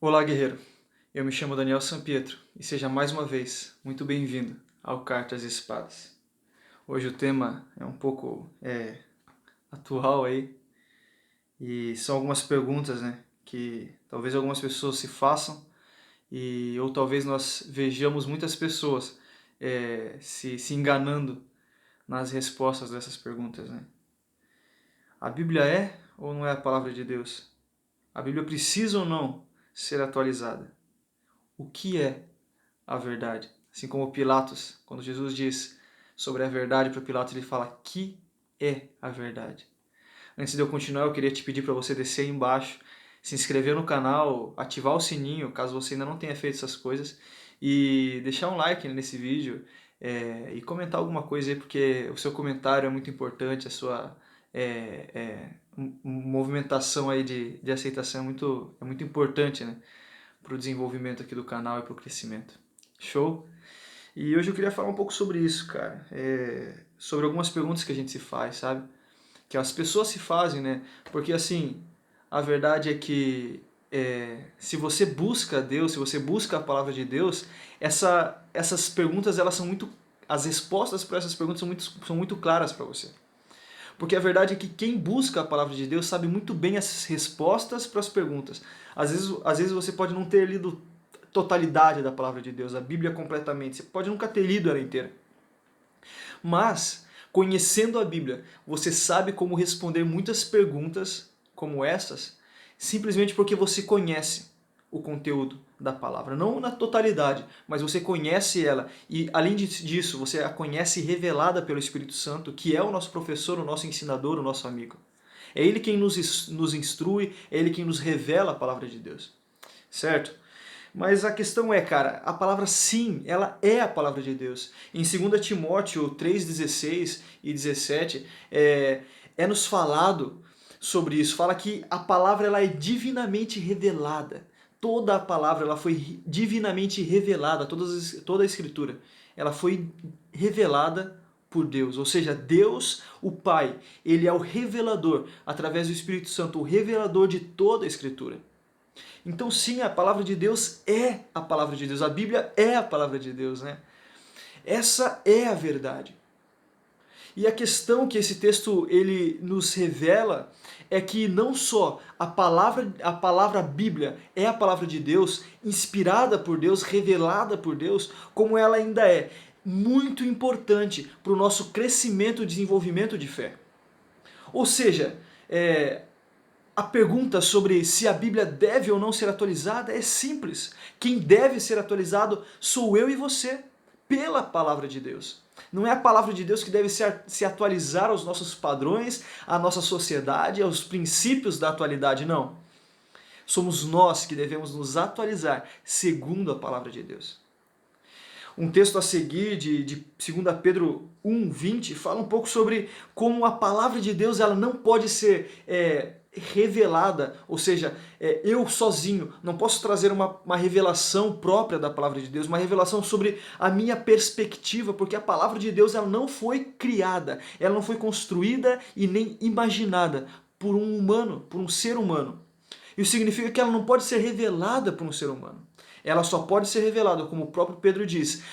Olá, guerreiro. Eu me chamo Daniel Sampietro e seja mais uma vez muito bem-vindo ao Cartas e Espadas. Hoje o tema é um pouco atual aí e são algumas perguntas, né, que talvez algumas pessoas se façam ou talvez nós vejamos muitas pessoas se enganando nas respostas dessas perguntas, né? A Bíblia é ou não é a palavra de Deus? A Bíblia precisa ou não ser atualizada? O que é a verdade? Assim como Pilatos, quando Jesus diz sobre a verdade para Pilatos, ele fala: que é a verdade? Antes de eu continuar, eu queria te pedir para você descer aí embaixo, se inscrever no canal, ativar o sininho, caso você ainda não tenha feito essas coisas, e deixar um like nesse vídeo e comentar alguma coisa aí, porque o seu comentário é muito importante, a sua movimentação aí de aceitação é muito importante, né, para o desenvolvimento aqui do canal e para o crescimento. Show? E hoje eu queria falar um pouco sobre isso, cara. Sobre algumas perguntas que a gente se faz, sabe? Que as pessoas se fazem, né? Porque assim, a verdade é que se você busca Deus, se você busca a palavra de Deus, essas perguntas, elas são muito... As respostas para essas perguntas são muito claras para você. Porque a verdade é que quem busca a palavra de Deus sabe muito bem as respostas para as perguntas. Às vezes você pode não ter lido totalidade da palavra de Deus, a Bíblia completamente. Você pode nunca ter lido ela inteira. Mas, conhecendo a Bíblia, você sabe como responder muitas perguntas como essas, simplesmente porque você conhece o conteúdo da palavra. Não na totalidade, mas você conhece ela. E, além disso, você a conhece revelada pelo Espírito Santo, que é o nosso professor, o nosso ensinador, o nosso amigo. É Ele quem nos instrui, é Ele quem nos revela a palavra de Deus. Certo? Mas a questão é, cara, a palavra sim, ela é a palavra de Deus. Em 2 Timóteo 3,16 e 17, é nos falado sobre isso. Fala que a palavra ela é divinamente revelada. Toda a palavra ela foi divinamente revelada, toda a escritura. Ela foi revelada por Deus. Ou seja, Deus, o Pai, ele é o revelador, através do Espírito Santo, o revelador de toda a escritura. Então sim, a palavra de Deus é a palavra de Deus, a Bíblia é a palavra de Deus, né? Essa é a verdade. E a questão que esse texto ele nos revela é que não só a palavra Bíblia é a palavra de Deus, inspirada por Deus, revelada por Deus, como ela ainda é muito importante para o nosso crescimento e desenvolvimento de fé. Ou seja, a pergunta sobre se a Bíblia deve ou não ser atualizada é simples. Quem deve ser atualizado sou eu e você, pela palavra de Deus. Não é a palavra de Deus que deve se atualizar aos nossos padrões, à nossa sociedade, aos princípios da atualidade, não. Somos nós que devemos nos atualizar segundo a palavra de Deus. Um texto a seguir de 2 Pedro 1:20 fala um pouco sobre como a palavra de Deus ela não pode ser revelada, ou seja, eu sozinho não posso trazer uma revelação própria da palavra de Deus, uma revelação sobre a minha perspectiva, porque a palavra de Deus ela não foi criada, ela não foi construída e nem imaginada por um humano, por um ser humano. Isso significa que ela não pode ser revelada por um ser humano. Ela só pode ser revelada, como o próprio Pedro diz,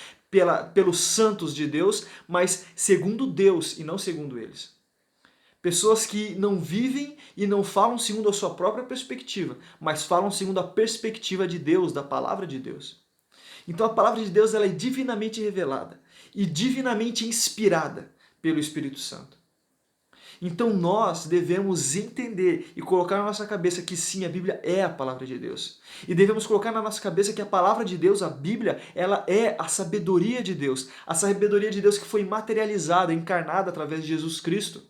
pelos santos de Deus, mas segundo Deus e não segundo eles. Pessoas que não vivem e não falam segundo a sua própria perspectiva, mas falam segundo a perspectiva de Deus, da palavra de Deus. Então a palavra de Deus ela é divinamente revelada e divinamente inspirada pelo Espírito Santo. Então nós devemos entender e colocar na nossa cabeça que sim, a Bíblia é a palavra de Deus. E devemos colocar na nossa cabeça que a palavra de Deus, a Bíblia, ela é a sabedoria de Deus. A sabedoria de Deus que foi materializada, encarnada através de Jesus Cristo.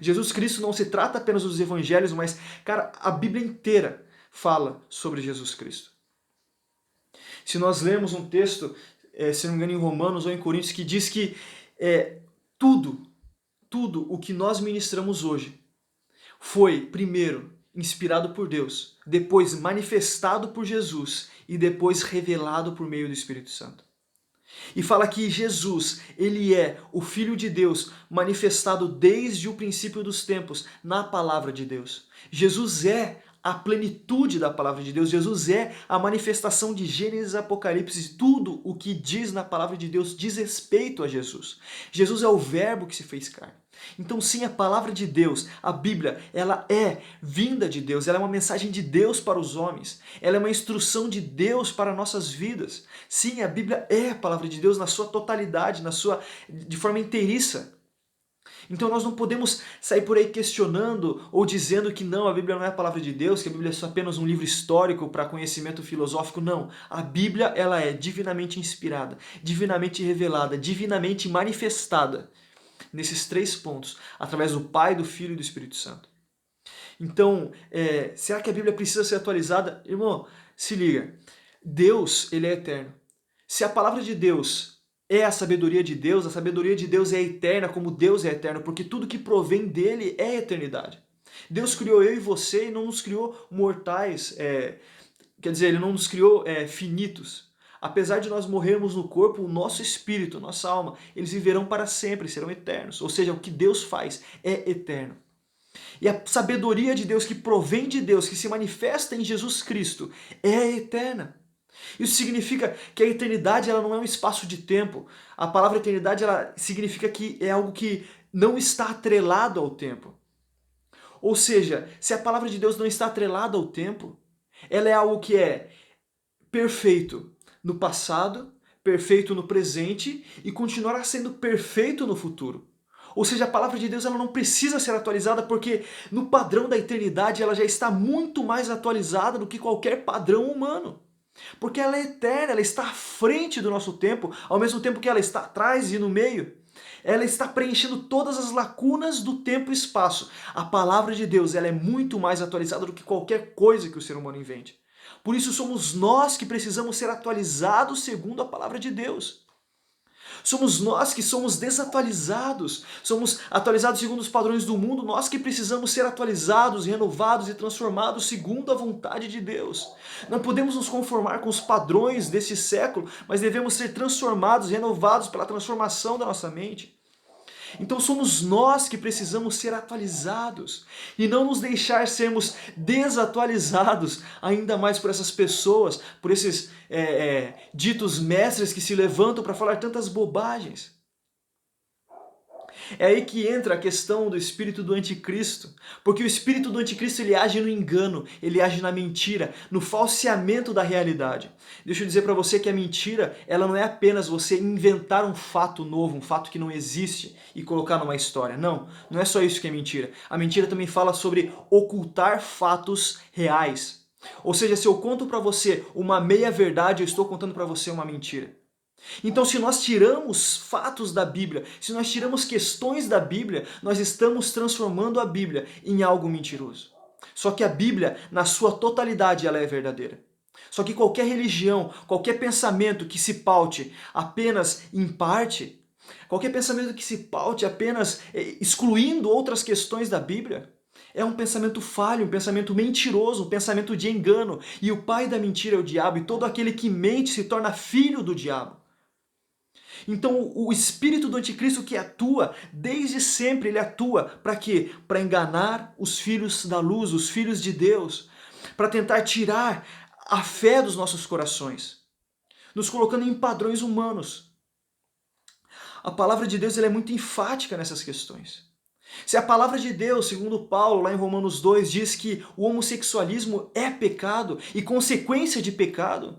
Jesus Cristo não se trata apenas dos evangelhos, mas, cara, a Bíblia inteira fala sobre Jesus Cristo. Se nós lermos um texto, se não me engano, em Romanos ou em Coríntios, que diz que tudo o que nós ministramos hoje foi, primeiro, inspirado por Deus, depois manifestado por Jesus e depois revelado por meio do Espírito Santo. E fala que Jesus, ele é o Filho de Deus manifestado desde o princípio dos tempos na palavra de Deus. Jesus é a plenitude da palavra de Deus. Jesus é a manifestação de Gênesis, Apocalipse. Tudo o que diz na palavra de Deus diz respeito a Jesus. Jesus é o verbo que se fez carne. Então sim, a palavra de Deus, a Bíblia, ela é vinda de Deus, ela é uma mensagem de Deus para os homens, ela é uma instrução de Deus para nossas vidas. Sim, a Bíblia é a palavra de Deus na sua totalidade, de forma inteiriça. Então nós não podemos sair por aí questionando ou dizendo que não, a Bíblia não é a palavra de Deus, que a Bíblia é só apenas um livro histórico para conhecimento filosófico. Não, a Bíblia ela é divinamente inspirada, divinamente revelada, divinamente manifestada nesses 3 pontos, através do Pai, do Filho e do Espírito Santo. Então, será que a Bíblia precisa ser atualizada? Irmão, se liga, Deus ele é eterno. Se a palavra de Deus é a sabedoria de Deus é eterna como Deus é eterno, porque tudo que provém dele é eternidade. Deus criou eu e você e não nos criou mortais, quer dizer, ele não nos criou finitos. Apesar de nós morrermos no corpo, o nosso espírito, nossa alma, eles viverão para sempre, serão eternos. Ou seja, o que Deus faz é eterno. E a sabedoria de Deus que provém de Deus, que se manifesta em Jesus Cristo, é eterna. Isso significa que a eternidade ela não é um espaço de tempo. A palavra eternidade ela significa que é algo que não está atrelado ao tempo. Ou seja, se a palavra de Deus não está atrelada ao tempo, ela é algo que é perfeito no passado, perfeito no presente e continuará sendo perfeito no futuro. Ou seja, a palavra de Deus ela não precisa ser atualizada porque no padrão da eternidade ela já está muito mais atualizada do que qualquer padrão humano. Porque ela é eterna, ela está à frente do nosso tempo, ao mesmo tempo que ela está atrás e no meio. Ela está preenchendo todas as lacunas do tempo e espaço. A palavra de Deus ela é muito mais atualizada do que qualquer coisa que o ser humano invente. Por isso somos nós que precisamos ser atualizados segundo a palavra de Deus. Somos nós que somos desatualizados, somos atualizados segundo os padrões do mundo, nós que precisamos ser atualizados, renovados e transformados segundo a vontade de Deus. Não podemos nos conformar com os padrões deste século, mas devemos ser transformados, renovados pela transformação da nossa mente. Então somos nós que precisamos ser atualizados e não nos deixar sermos desatualizados ainda mais por essas pessoas, por esses ditos mestres que se levantam para falar tantas bobagens. É aí que entra a questão do espírito do anticristo, porque o espírito do anticristo ele age no engano, ele age na mentira, no falseamento da realidade. Deixa eu dizer para você que a mentira, ela não é apenas você inventar um fato novo, um fato que não existe e colocar numa história. Não, não é só isso que é mentira. A mentira também fala sobre ocultar fatos reais. Ou seja, se eu conto para você uma meia-verdade, eu estou contando para você uma mentira. Então, se nós tiramos fatos da Bíblia, se nós tiramos questões da Bíblia, nós estamos transformando a Bíblia em algo mentiroso. Só que a Bíblia, na sua totalidade, ela é verdadeira. Só que qualquer religião, qualquer pensamento que se paute apenas em parte, qualquer pensamento que se paute apenas excluindo outras questões da Bíblia, é um pensamento falho, um pensamento mentiroso, um pensamento de engano. E o pai da mentira é o diabo, e todo aquele que mente se torna filho do diabo. Então o espírito do anticristo que atua, desde sempre ele atua para quê? Para enganar os filhos da luz, os filhos de Deus, para tentar tirar a fé dos nossos corações, nos colocando em padrões humanos. A palavra de Deus ela é muito enfática nessas questões. Se a palavra de Deus, segundo Paulo, lá em Romanos 2, diz que o homossexualismo é pecado e consequência de pecado,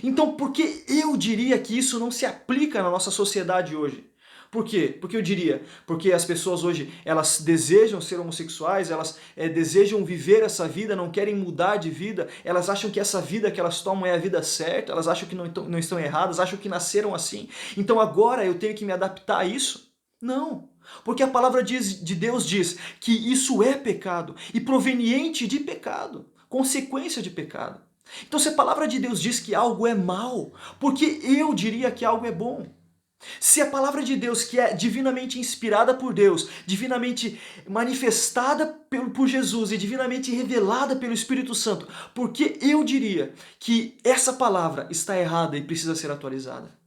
então por que eu diria que isso não se aplica na nossa sociedade hoje? Por quê? Porque eu diria, porque as pessoas hoje, elas desejam ser homossexuais, elas desejam viver essa vida, não querem mudar de vida, elas acham que essa vida que elas tomam é a vida certa, elas acham que não estão erradas, acham que nasceram assim, então agora eu tenho que me adaptar a isso? Não, porque a palavra de Deus diz que isso é pecado e proveniente de pecado, consequência de pecado. Então se a palavra de Deus diz que algo é mal, por que eu diria que algo é bom? Se a palavra de Deus, que é divinamente inspirada por Deus, divinamente manifestada por Jesus e divinamente revelada pelo Espírito Santo, por que eu diria que essa palavra está errada e precisa ser atualizada?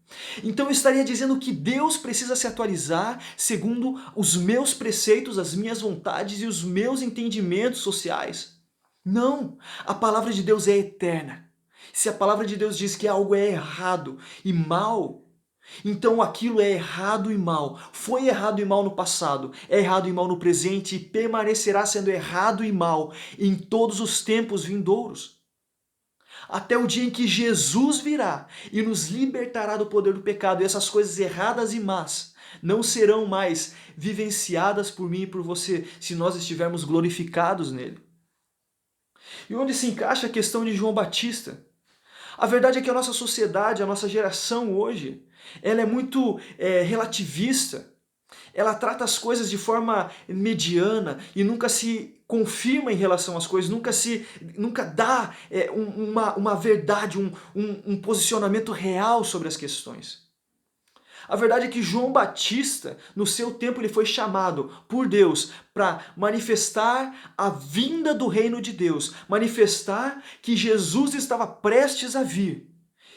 Então eu estaria dizendo que Deus precisa se atualizar segundo os meus preceitos, as minhas vontades e os meus entendimentos sociais. Não! A palavra de Deus é eterna. Se a palavra de Deus diz que algo é errado e mal, então aquilo é errado e mal. Foi errado e mal no passado, é errado e mal no presente e permanecerá sendo errado e mal em todos os tempos vindouros. Até o dia em que Jesus virá e nos libertará do poder do pecado, e essas coisas erradas e más não serão mais vivenciadas por mim e por você, se nós estivermos glorificados nele. E onde se encaixa a questão de João Batista? A verdade é que a nossa sociedade, a nossa geração hoje, ela é muito relativista. Ela trata as coisas de forma mediana e nunca se confirma em relação às coisas, nunca dá uma verdade, um posicionamento real sobre as questões. A verdade é que João Batista, no seu tempo, ele foi chamado por Deus para manifestar a vinda do reino de Deus, manifestar que Jesus estava prestes a vir.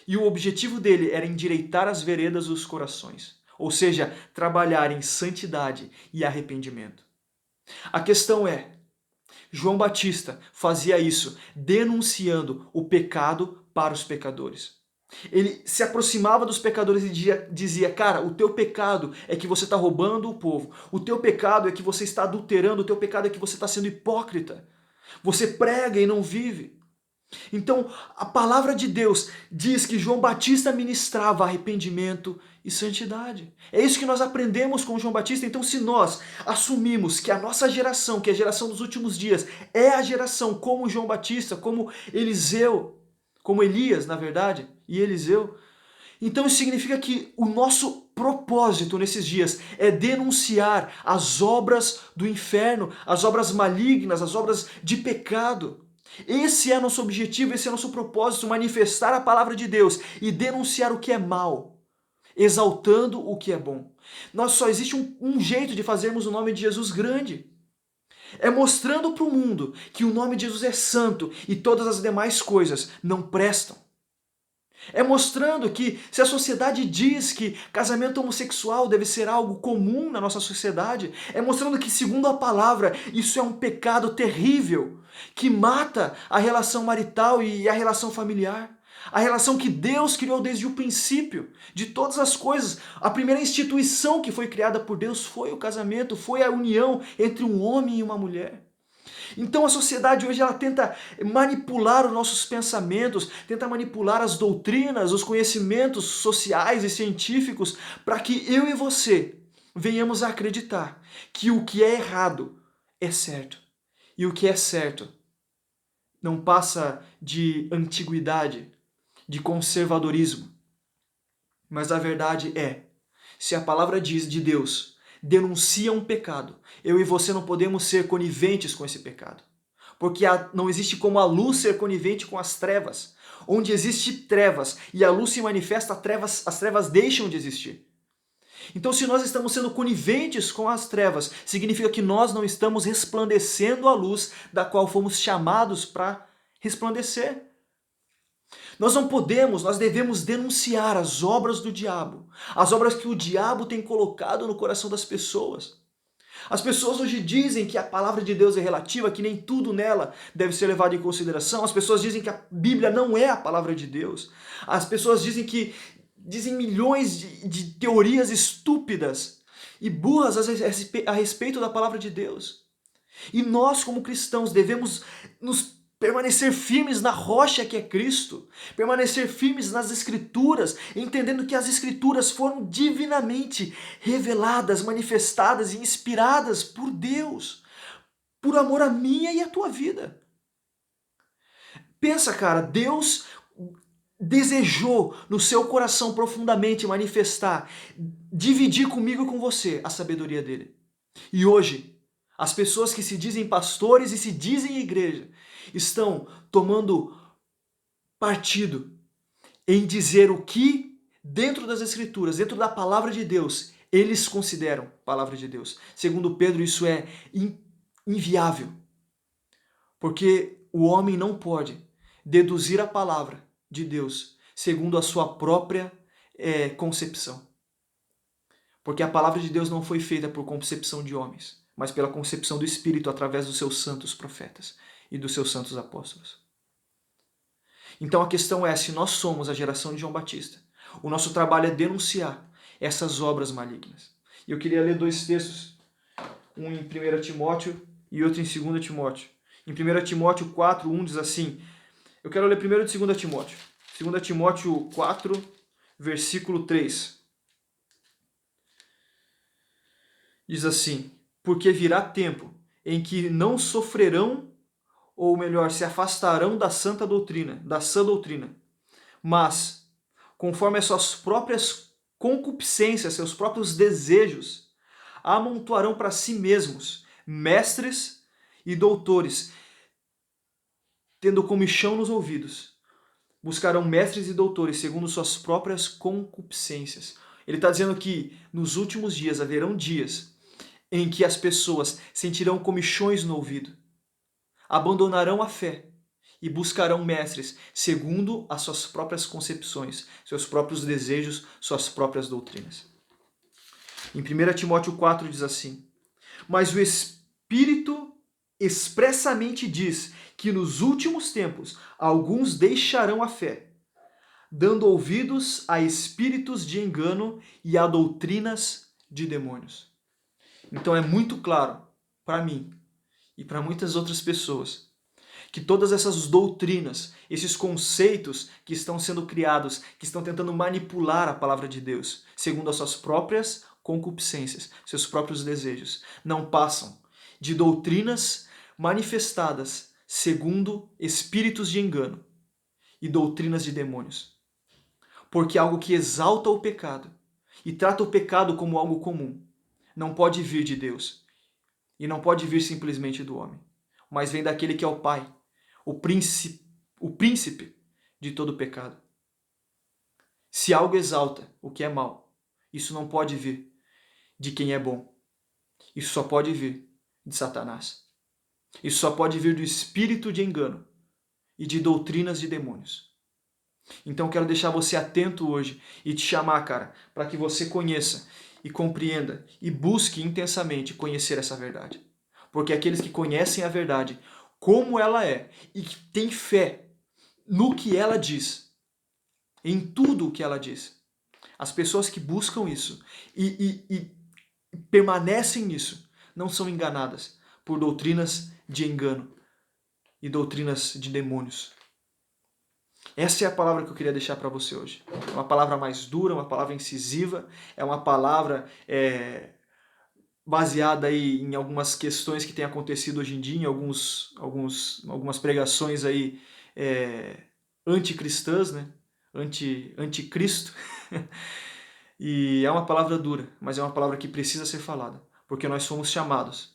E o objetivo dele era endireitar as veredas dos corações, ou seja, trabalhar em santidade e arrependimento. A questão é, João Batista fazia isso denunciando o pecado para os pecadores. Ele se aproximava dos pecadores e dizia, cara, o teu pecado é que você está roubando o povo, o teu pecado é que você está adulterando, o teu pecado é que você está sendo hipócrita. Você prega e não vive. Então, a palavra de Deus diz que João Batista ministrava arrependimento e santidade. É isso que nós aprendemos com João Batista. Então, se nós assumimos que a nossa geração, que é a geração dos últimos dias, é a geração como João Batista, como Eliseu, como Elias, na verdade, e Eliseu, então isso significa que o nosso propósito nesses dias é denunciar as obras do inferno, as obras malignas, as obras de pecado. Esse é nosso objetivo, esse é nosso propósito, manifestar a palavra de Deus e denunciar o que é mal, exaltando o que é bom. Só existe um jeito de fazermos o nome de Jesus grande. É mostrando para o mundo que o nome de Jesus é santo e todas as demais coisas não prestam. É mostrando que se a sociedade diz que casamento homossexual deve ser algo comum na nossa sociedade, é mostrando que, segundo a palavra, isso é um pecado terrível, que mata a relação marital e a relação familiar. A relação que Deus criou desde o princípio de todas as coisas. A primeira instituição que foi criada por Deus foi o casamento, foi a união entre um homem e uma mulher. Então a sociedade hoje ela tenta manipular os nossos pensamentos, tenta manipular as doutrinas, os conhecimentos sociais e científicos para que eu e você venhamos a acreditar que o que é errado é certo e o que é certo não passa de antiguidade, de conservadorismo. Mas a verdade é, se a palavra diz de Deus denuncia um pecado, eu e você não podemos ser coniventes com esse pecado. Porque não existe como a luz ser conivente com as trevas. Onde existe trevas e a luz se manifesta, as trevas deixam de existir. Então, se nós estamos sendo coniventes com as trevas, significa que nós não estamos resplandecendo a luz da qual fomos chamados para resplandecer. Nós não podemos, nós devemos denunciar as obras do diabo, as obras que o diabo tem colocado no coração das pessoas. As pessoas hoje dizem que a palavra de Deus é relativa, que nem tudo nela deve ser levado em consideração. As pessoas dizem que a Bíblia não é a palavra de Deus. As pessoas dizem milhões de teorias estúpidas e burras a respeito da palavra de Deus. E nós, como cristãos, devemos nos permanecer firmes na rocha que é Cristo, permanecer firmes nas Escrituras, entendendo que as Escrituras foram divinamente reveladas, manifestadas e inspiradas por Deus, por amor à minha e à tua vida. Pensa, cara, Deus desejou no seu coração profundamente manifestar, dividir comigo e com você a sabedoria dele. E hoje, as pessoas que se dizem pastores e se dizem igreja estão tomando partido em dizer o que, dentro das Escrituras, dentro da palavra de Deus, eles consideram palavra de Deus. Segundo Pedro, isso é inviável. Porque o homem não pode deduzir a palavra de Deus segundo a sua própria concepção. Porque a palavra de Deus não foi feita por concepção de homens, mas pela concepção do Espírito através dos seus santos profetas. e dos seus santos apóstolos. Então a questão é, se nós somos a geração de João Batista, o nosso trabalho é denunciar essas obras malignas. E eu queria ler 2 textos, um em 1 Timóteo e outro em 2 Timóteo. Em 1 Timóteo 4, 1 diz assim, eu quero ler primeiro de 2 Timóteo. 2 Timóteo 4, versículo 3. Diz assim, porque virá tempo em que não sofrerão, ou melhor, se afastarão da santa doutrina, da sã doutrina, mas, conforme as suas próprias concupiscências, seus próprios desejos, amontoarão para si mesmos mestres e doutores, tendo comichão nos ouvidos. Buscarão mestres e doutores segundo suas próprias concupiscências. Ele está dizendo que nos últimos dias haverão dias em que as pessoas sentirão comichões no ouvido, abandonarão a fé e buscarão mestres segundo as suas próprias concepções, seus próprios desejos, suas próprias doutrinas. Em 1 Timóteo 4 diz assim, mas o Espírito expressamente diz que nos últimos tempos alguns deixarão a fé, dando ouvidos a espíritos de engano e a doutrinas de demônios. Então é muito claro para mim e para muitas outras pessoas que todas essas doutrinas, esses conceitos que estão sendo criados, que estão tentando manipular a palavra de Deus, segundo as suas próprias concupiscências, seus próprios desejos, não passam de doutrinas manifestadas segundo espíritos de engano e doutrinas de demônios. Porque algo que exalta o pecado e trata o pecado como algo comum não pode vir de Deus e não pode vir simplesmente do homem, mas vem daquele que é o Pai, o príncipe de todo pecado. Se algo exalta o que é mal, isso não pode vir de quem é bom. Isso só pode vir de Satanás. Isso só pode vir do espírito de engano e de doutrinas de demônios. Então quero deixar você atento hoje e te chamar, cara, para que você conheça e compreenda e busque intensamente conhecer essa verdade. Porque aqueles que conhecem a verdade, como ela é, e que têm fé no que ela diz, em tudo o que ela diz, as pessoas que buscam isso e permanecem nisso, não são enganadas por doutrinas de engano e doutrinas de demônios. Essa é a palavra que eu queria deixar para você hoje. É uma palavra mais dura, uma palavra incisiva, é uma palavra baseada aí em algumas questões que têm acontecido hoje em dia, em algumas pregações aí anticristãs, né? Anticristo. E é uma palavra dura, mas é uma palavra que precisa ser falada, porque nós somos chamados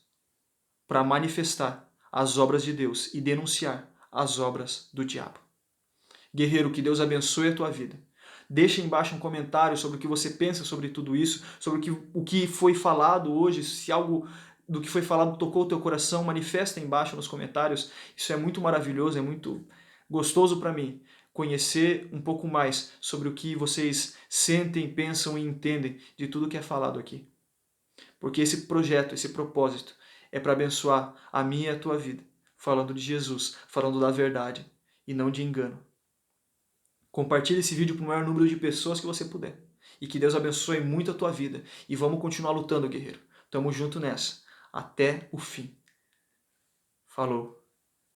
para manifestar as obras de Deus e denunciar as obras do diabo. Guerreiro, que Deus abençoe a tua vida. Deixa embaixo um comentário sobre o que você pensa sobre tudo isso, sobre o que foi falado hoje, se algo do que foi falado tocou o teu coração, manifesta embaixo nos comentários. Isso é muito maravilhoso, é muito gostoso para mim conhecer um pouco mais sobre o que vocês sentem, pensam e entendem de tudo que é falado aqui. Porque esse projeto, esse propósito é para abençoar a minha e a tua vida, falando de Jesus, falando da verdade e não de engano. Compartilhe esse vídeo para o maior número de pessoas que você puder. E que Deus abençoe muito a tua vida. E vamos continuar lutando, guerreiro. Tamo junto nessa. Até o fim. Falou.